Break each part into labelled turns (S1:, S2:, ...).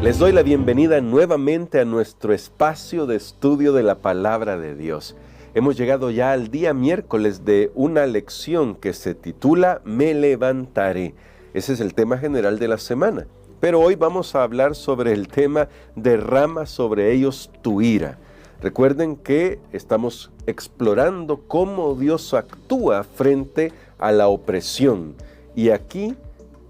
S1: Les doy la bienvenida nuevamente a nuestro espacio de estudio de la Palabra de Dios. Hemos llegado ya al día miércoles de una lección que se titula Me levantaré. Ese es el tema general de la semana. Pero hoy vamos a hablar sobre el tema Derrama sobre ellos tu ira. Recuerden que estamos explorando cómo Dios actúa frente a la opresión. Y aquí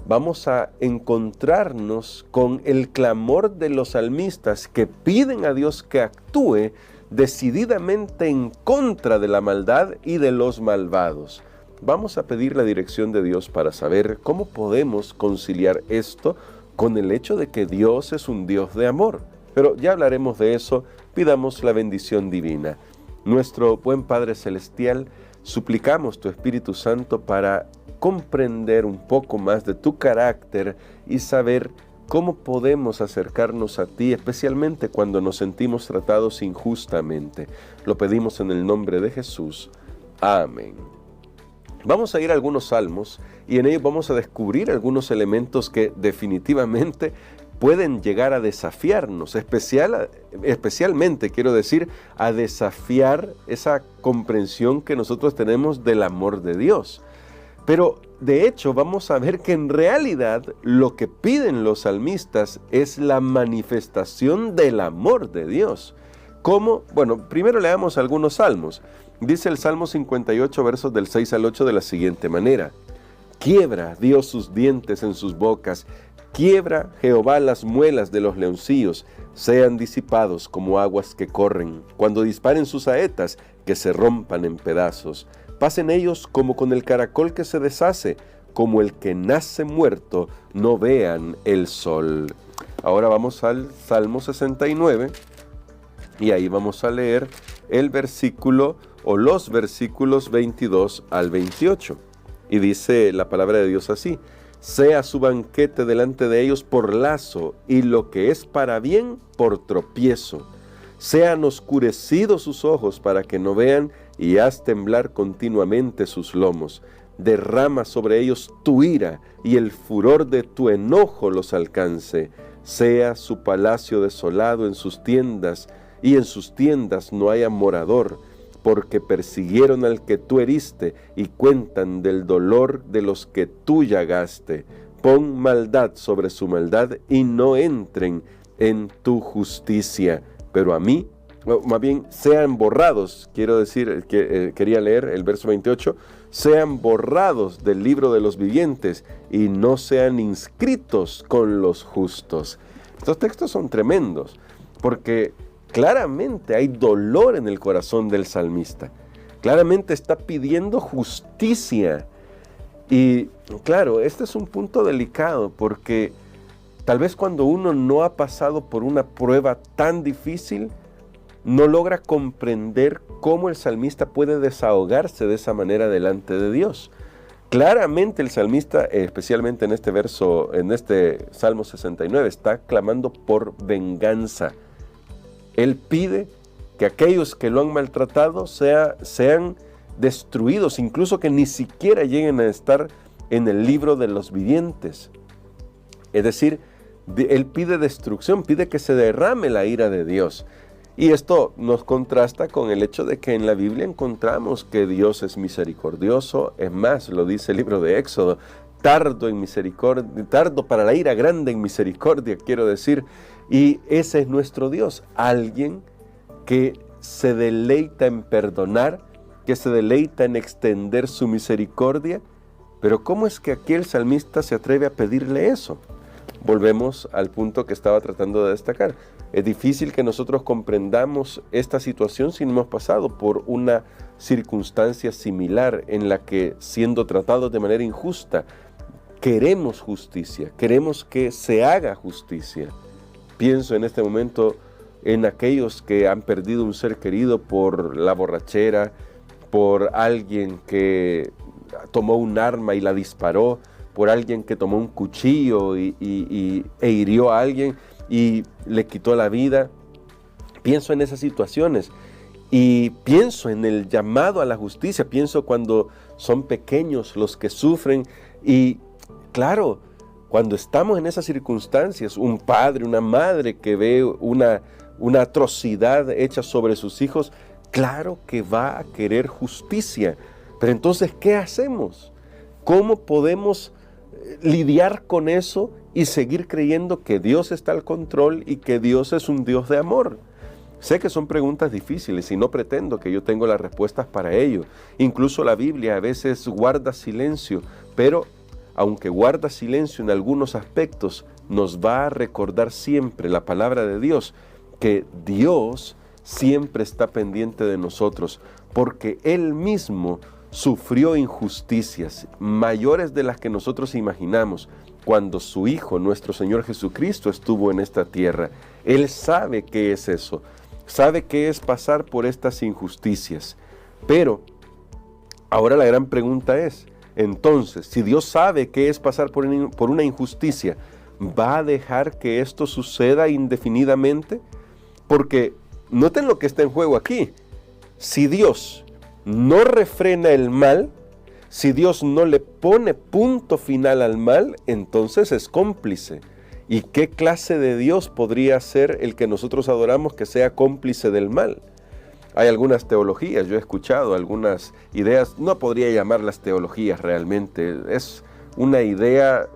S1: vamos a encontrarnos con el clamor de los salmistas que piden a Dios que actúe decididamente en contra de la maldad y de los malvados. Vamos a pedir la dirección de Dios para saber cómo podemos conciliar esto con el hecho de que Dios es un Dios de amor. Pero ya hablaremos de eso, pidamos la bendición divina. Nuestro buen Padre Celestial, suplicamos tu Espíritu Santo para comprender un poco más de tu carácter y saber cómo podemos acercarnos a ti, especialmente cuando nos sentimos tratados injustamente. Lo pedimos en el nombre de Jesús. Amén. Vamos a ir a algunos salmos y en ellos vamos a descubrir algunos elementos que definitivamente pueden llegar a desafiarnos, especialmente, quiero decir, a desafiar esa comprensión que nosotros tenemos del amor de Dios. Pero de hecho vamos a ver que en realidad lo que piden los salmistas es la manifestación del amor de Dios. ¿Cómo? Bueno, primero leamos algunos salmos. Dice el Salmo 58, versos del 6 al 8 de la siguiente manera. Quiebra Dios sus dientes en sus bocas, quiebra Jehová las muelas de los leoncillos, sean disipados como aguas que corren. Cuando disparen sus saetas, que se rompan en pedazos. Pasen ellos como con el caracol que se deshace, como el que nace muerto, no vean el sol. Ahora vamos al Salmo 69 y ahí vamos a leer el versículo o los versículos 22 al 28. Y dice la palabra de Dios así: sea su banquete delante de ellos por lazo y lo que es para bien por tropiezo. Sean oscurecidos sus ojos para que no vean y haz temblar continuamente sus lomos. Derrama sobre ellos tu ira y el furor de tu enojo los alcance. Sea su palacio desolado en sus tiendas y en sus tiendas no haya morador, porque persiguieron al que tú heriste y cuentan del dolor de los que tú llagaste. Pon maldad sobre su maldad y no entren en tu justicia. Pero a mí, más bien, sean borrados, quería leer el verso 28, sean borrados del libro de los vivientes y no sean inscritos con los justos. Estos textos son tremendos, porque claramente hay dolor en el corazón del salmista. Claramente está pidiendo justicia. Y claro, este es un punto delicado, porque tal vez cuando uno no ha pasado por una prueba tan difícil, no logra comprender cómo el salmista puede desahogarse de esa manera delante de Dios. Claramente el salmista, especialmente en este verso, en este Salmo 69, está clamando por venganza. Él pide que aquellos que lo han maltratado sean destruidos, incluso que ni siquiera lleguen a estar en el libro de los vivientes. Es decir, él pide destrucción, pide que se derrame la ira de Dios. Y esto nos contrasta con el hecho de que en la Biblia encontramos que Dios es misericordioso. Es más, lo dice el libro de Éxodo, tardo en misericordia, tardo para la ira, grande en misericordia, quiero decir. Y ese es nuestro Dios, alguien que se deleita en perdonar, que se deleita en extender su misericordia. Pero ¿cómo es que aquí el salmista se atreve a pedirle eso? Volvemos al punto que estaba tratando de destacar. Es difícil que nosotros comprendamos esta situación si no hemos pasado por una circunstancia similar en la que, siendo tratados de manera injusta, queremos justicia, queremos que se haga justicia. Pienso en este momento en aquellos que han perdido un ser querido por la borrachera, por alguien que tomó un arma y la disparó, por alguien que tomó un cuchillo e hirió a alguien y le quitó la vida. Pienso en esas situaciones y pienso en el llamado a la justicia, pienso cuando son pequeños los que sufren y claro, Cuando estamos en esas circunstancias, un padre, una madre que ve una atrocidad hecha sobre sus hijos, claro que va a querer justicia. Pero entonces, ¿qué hacemos? ¿Cómo podemos lidiar con eso y seguir creyendo que Dios está al control y que Dios es un Dios de amor? Sé que son preguntas difíciles y no pretendo que yo tenga las respuestas para ello. Incluso la Biblia a veces guarda silencio, pero aunque guarda silencio en algunos aspectos, nos va a recordar siempre la palabra de Dios, que Dios siempre está pendiente de nosotros, porque Él mismo sufrió injusticias mayores de las que nosotros imaginamos cuando su Hijo, nuestro Señor Jesucristo, estuvo en esta tierra. Él sabe qué es eso, sabe qué es pasar por estas injusticias. Pero ahora la gran pregunta es, entonces, si Dios sabe qué es pasar por una injusticia, ¿va a dejar que esto suceda indefinidamente? Porque noten lo que está en juego aquí. Si Dios no refrena el mal, si Dios no le pone punto final al mal, entonces es cómplice. ¿Y qué clase de Dios podría ser el que nosotros adoramos que sea cómplice del mal? Hay algunas teologías, yo he escuchado algunas ideas, no podría llamarlas teologías realmente, es una idea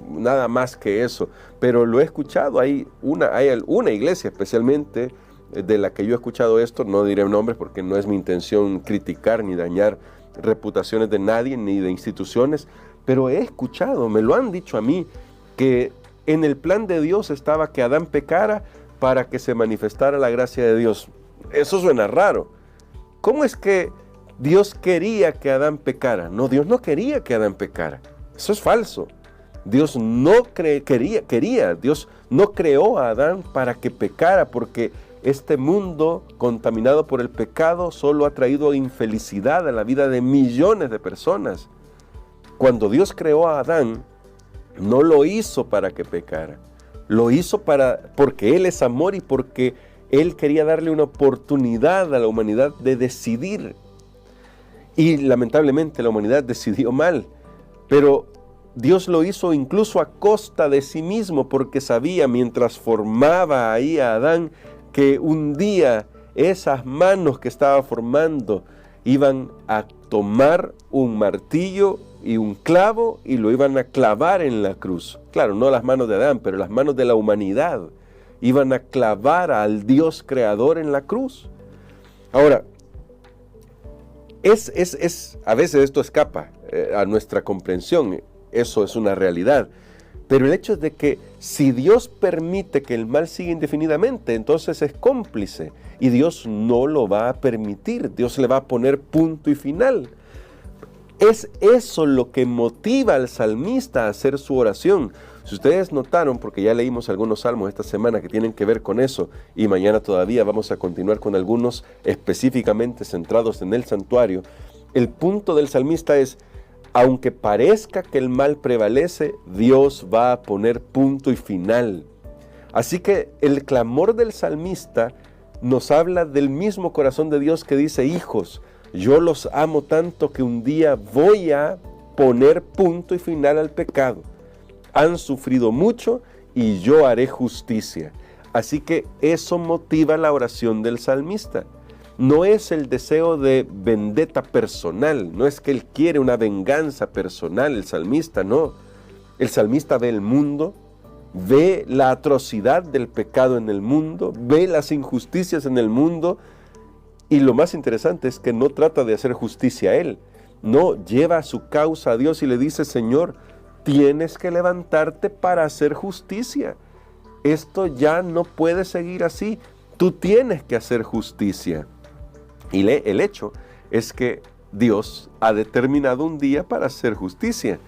S1: nada más que eso, pero lo he escuchado. Hay una iglesia especialmente de la que yo he escuchado esto, no diré nombres porque no es mi intención criticar ni dañar reputaciones de nadie ni de instituciones, pero he escuchado, me lo han dicho a mí, que en el plan de Dios estaba que Adán pecara para que se manifestara la gracia de Dios. Eso suena raro. ¿Cómo es que Dios quería que Adán pecara? No, Dios no quería que Adán pecara. Eso es falso. Dios no quería, Dios no creó a Adán para que pecara, porque este mundo contaminado por el pecado solo ha traído infelicidad a la vida de millones de personas. Cuando Dios creó a Adán, no lo hizo para que pecara. Lo hizo porque Él es amor y porque Él quería darle una oportunidad a la humanidad de decidir. Y lamentablemente la humanidad decidió mal. Pero Dios lo hizo incluso a costa de sí mismo, porque sabía mientras formaba ahí a Adán que un día esas manos que estaba formando iban a tomar un martillo y un clavo y lo iban a clavar en la cruz. Claro, no las manos de Adán, pero las manos de la humanidad iban a clavar al Dios creador en la cruz. Ahora, a veces esto escapa a nuestra comprensión, eso es una realidad. Pero el hecho es de que si Dios permite que el mal siga indefinidamente, entonces es cómplice y Dios no lo va a permitir, Dios le va a poner punto y final. Es eso lo que motiva al salmista a hacer su oración. Si ustedes notaron, porque ya leímos algunos salmos esta semana que tienen que ver con eso, y mañana todavía vamos a continuar con algunos específicamente centrados en el santuario, el punto del salmista es: aunque parezca que el mal prevalece, Dios va a poner punto y final. Así que el clamor del salmista nos habla del mismo corazón de Dios que dice: hijos, yo los amo tanto que un día voy a poner punto y final al pecado. Han sufrido mucho y yo haré justicia. Así que eso motiva la oración del salmista. No es el deseo de vendetta personal, no es que él quiere una venganza personal, el salmista no. El salmista ve el mundo, ve la atrocidad del pecado en el mundo, ve las injusticias en el mundo, y lo más interesante es que no trata de hacer justicia a él, no, lleva su causa a Dios y le dice: Señor, tienes que levantarte para hacer justicia. Esto ya no puede seguir así, tú tienes que hacer justicia. Y el hecho es que Dios ha determinado un día para hacer justicia.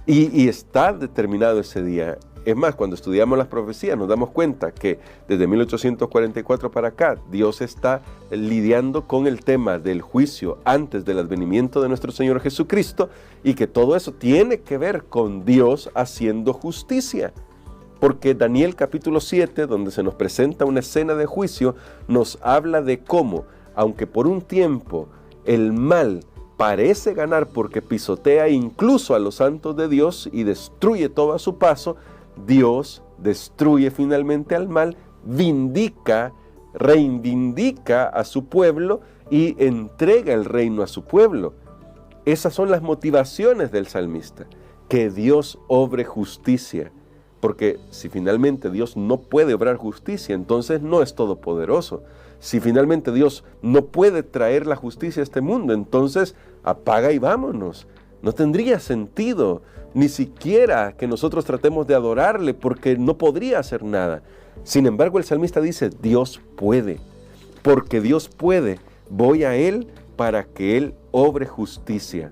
S1: Y está determinado ese día. Es más, cuando estudiamos las profecías nos damos cuenta que desde 1844 para acá, Dios está lidiando con el tema del juicio antes del advenimiento de nuestro Señor Jesucristo, y que todo eso tiene que ver con Dios haciendo justicia. Porque Daniel capítulo 7, donde se nos presenta una escena de juicio, nos habla de cómo, aunque por un tiempo el mal parece ganar porque pisotea incluso a los santos de Dios y destruye todo a su paso, Dios destruye finalmente al mal, reivindica a su pueblo y entrega el reino a su pueblo. Esas son las motivaciones del salmista, que Dios obre justicia, porque si finalmente Dios no puede obrar justicia, entonces no es todopoderoso. Si finalmente Dios no puede traer la justicia a este mundo, entonces apaga y vámonos. No tendría sentido ni siquiera que nosotros tratemos de adorarle, porque no podría hacer nada. Sin embargo, el salmista dice, Dios puede, porque Dios puede, voy a Él para que Él obre justicia.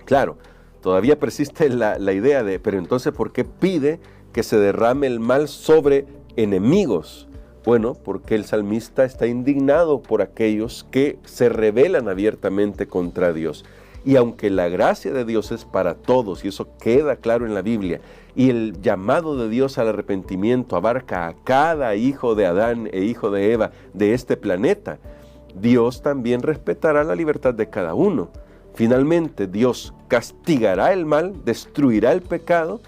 S1: Claro, todavía persiste la idea de, pero entonces, ¿por qué pide que se derrame el mal sobre enemigos? Bueno, porque el salmista está indignado por aquellos que se rebelan abiertamente contra Dios. Y aunque la gracia de Dios es para todos, y eso queda claro en la Biblia, y el llamado de Dios al arrepentimiento abarca a cada hijo de Adán e hijo de Eva de este planeta, Dios también respetará la libertad de cada uno. Finalmente, Dios castigará el mal, destruirá el pecado,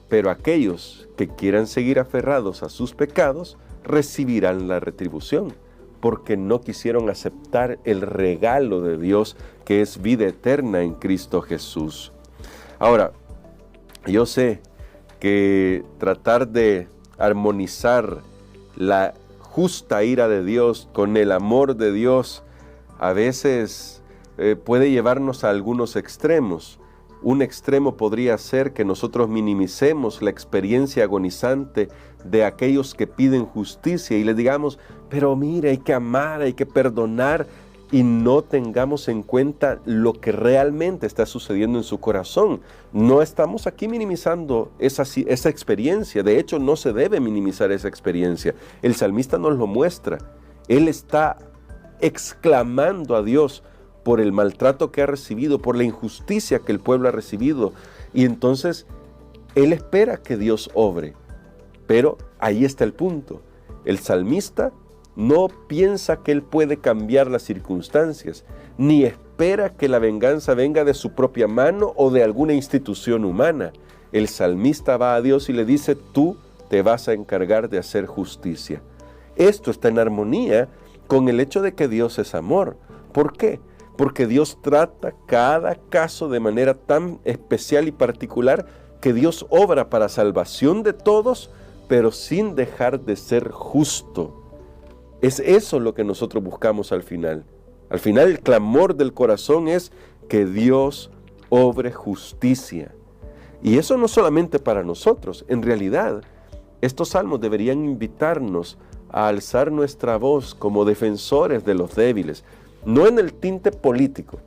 S1: pero aquellos que quieran seguir aferrados a sus pecados recibirán la retribución, porque no quisieron aceptar el regalo de Dios, que es vida eterna en Cristo Jesús. Ahora, yo sé que tratar de armonizar la justa ira de Dios con el amor de Dios a veces puede llevarnos a algunos extremos. Un extremo podría ser que nosotros minimicemos la experiencia agonizante de aquellos que piden justicia y les digamos, pero mire, hay que amar, hay que perdonar, y no tengamos en cuenta lo que realmente está sucediendo en su corazón. No estamos aquí minimizando esa experiencia. De hecho, no se debe minimizar esa experiencia. El salmista nos lo muestra. Él está exclamando a Dios por el maltrato que ha recibido, por la injusticia que el pueblo ha recibido. Y entonces, él espera que Dios obre. Pero ahí está el punto. El salmista no piensa que él puede cambiar las circunstancias, ni espera que la venganza venga de su propia mano o de alguna institución humana. El salmista va a Dios y le dice, tú te vas a encargar de hacer justicia. Esto está en armonía con el hecho de que Dios es amor. ¿Por qué? Porque Dios trata cada caso de manera tan especial y particular que Dios obra para salvación de todos, pero sin dejar de ser justo. Es eso lo que nosotros buscamos al final. Al final el clamor del corazón es que Dios obre justicia. Y eso no solamente para nosotros. En realidad, estos salmos deberían invitarnos a alzar nuestra voz como defensores de los débiles. No en el tinte político.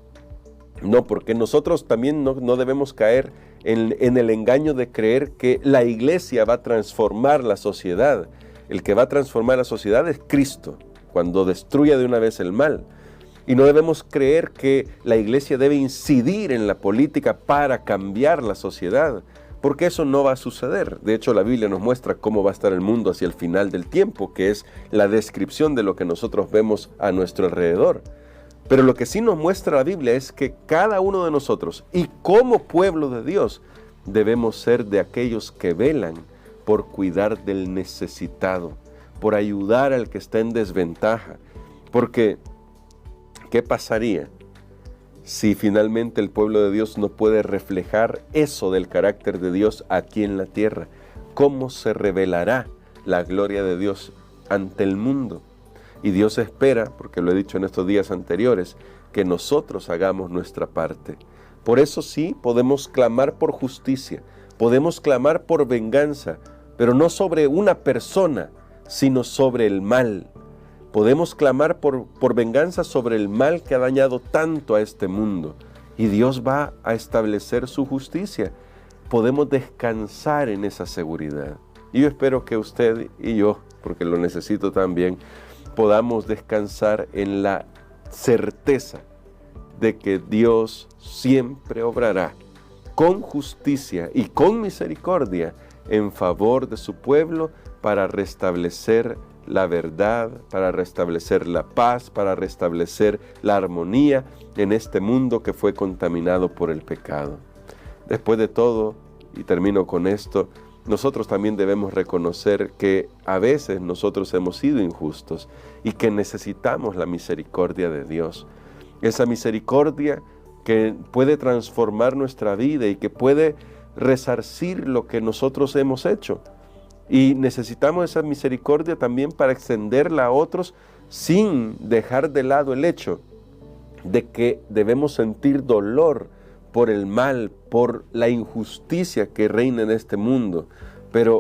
S1: No, porque nosotros también no debemos caer en el engaño de creer que la iglesia va a transformar la sociedad. El que va a transformar la sociedad es Cristo, cuando destruya de una vez el mal. Y no debemos creer que la iglesia debe incidir en la política para cambiar la sociedad, porque eso no va a suceder. De hecho, la Biblia nos muestra cómo va a estar el mundo hacia el final del tiempo, que es la descripción de lo que nosotros vemos a nuestro alrededor. Pero lo que sí nos muestra la Biblia es que cada uno de nosotros, y como pueblo de Dios, debemos ser de aquellos que velan por cuidar del necesitado, por ayudar al que está en desventaja. Porque, ¿qué pasaría si finalmente el pueblo de Dios no puede reflejar eso del carácter de Dios aquí en la tierra? ¿Cómo se revelará la gloria de Dios ante el mundo? Y Dios espera, porque lo he dicho en estos días anteriores, que nosotros hagamos nuestra parte. Por eso sí, podemos clamar por justicia, podemos clamar por venganza, pero no sobre una persona, sino sobre el mal. Podemos clamar por venganza sobre el mal que ha dañado tanto a este mundo. Y Dios va a establecer su justicia. Podemos descansar en esa seguridad. Y yo espero que usted y yo, porque lo necesito también, podamos descansar en la certeza de que Dios siempre obrará con justicia y con misericordia en favor de su pueblo para restablecer la verdad, para restablecer la paz, para restablecer la armonía en este mundo que fue contaminado por el pecado. Después de todo, y termino con esto, nosotros también debemos reconocer que a veces nosotros hemos sido injustos y que necesitamos la misericordia de Dios. Esa misericordia que puede transformar nuestra vida y que puede resarcir lo que nosotros hemos hecho. Y necesitamos esa misericordia también para extenderla a otros sin dejar de lado el hecho de que debemos sentir dolor por el mal, por la injusticia que reina en este mundo, pero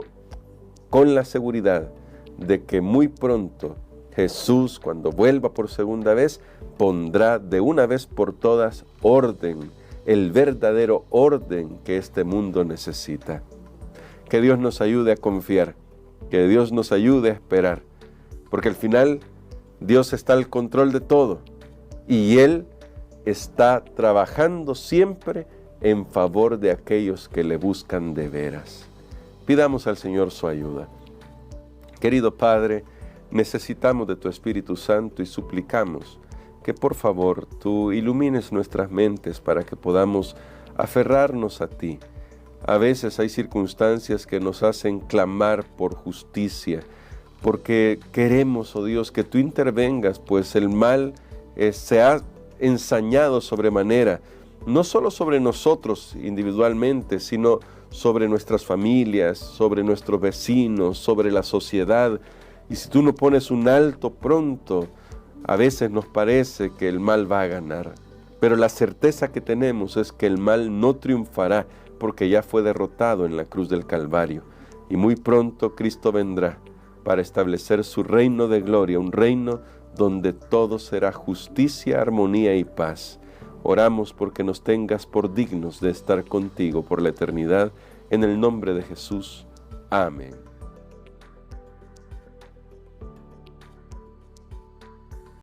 S1: con la seguridad de que muy pronto Jesús, cuando vuelva por segunda vez, pondrá de una vez por todas orden, el verdadero orden que este mundo necesita. Que Dios nos ayude a confiar, que Dios nos ayude a esperar, porque al final Dios está al control de todo y Él está trabajando siempre en favor de aquellos que le buscan de veras. Pidamos al Señor su ayuda. Querido Padre, necesitamos de tu Espíritu Santo y suplicamos que por favor tú ilumines nuestras mentes para que podamos aferrarnos a ti. A veces hay circunstancias que nos hacen clamar por justicia, porque queremos, oh Dios, que tú intervengas, pues el mal se ha ensañado sobremanera, no solo sobre nosotros individualmente, sino sobre nuestras familias, sobre nuestros vecinos, sobre la sociedad. Y si tú no pones un alto pronto, a veces nos parece que el mal va a ganar. Pero la certeza que tenemos es que el mal no triunfará, porque ya fue derrotado en la cruz del Calvario. Y muy pronto Cristo vendrá para establecer su reino de gloria, un reino donde todo será justicia, armonía y paz. Oramos porque nos tengas por dignos de estar contigo por la eternidad, en el nombre de Jesús. Amén.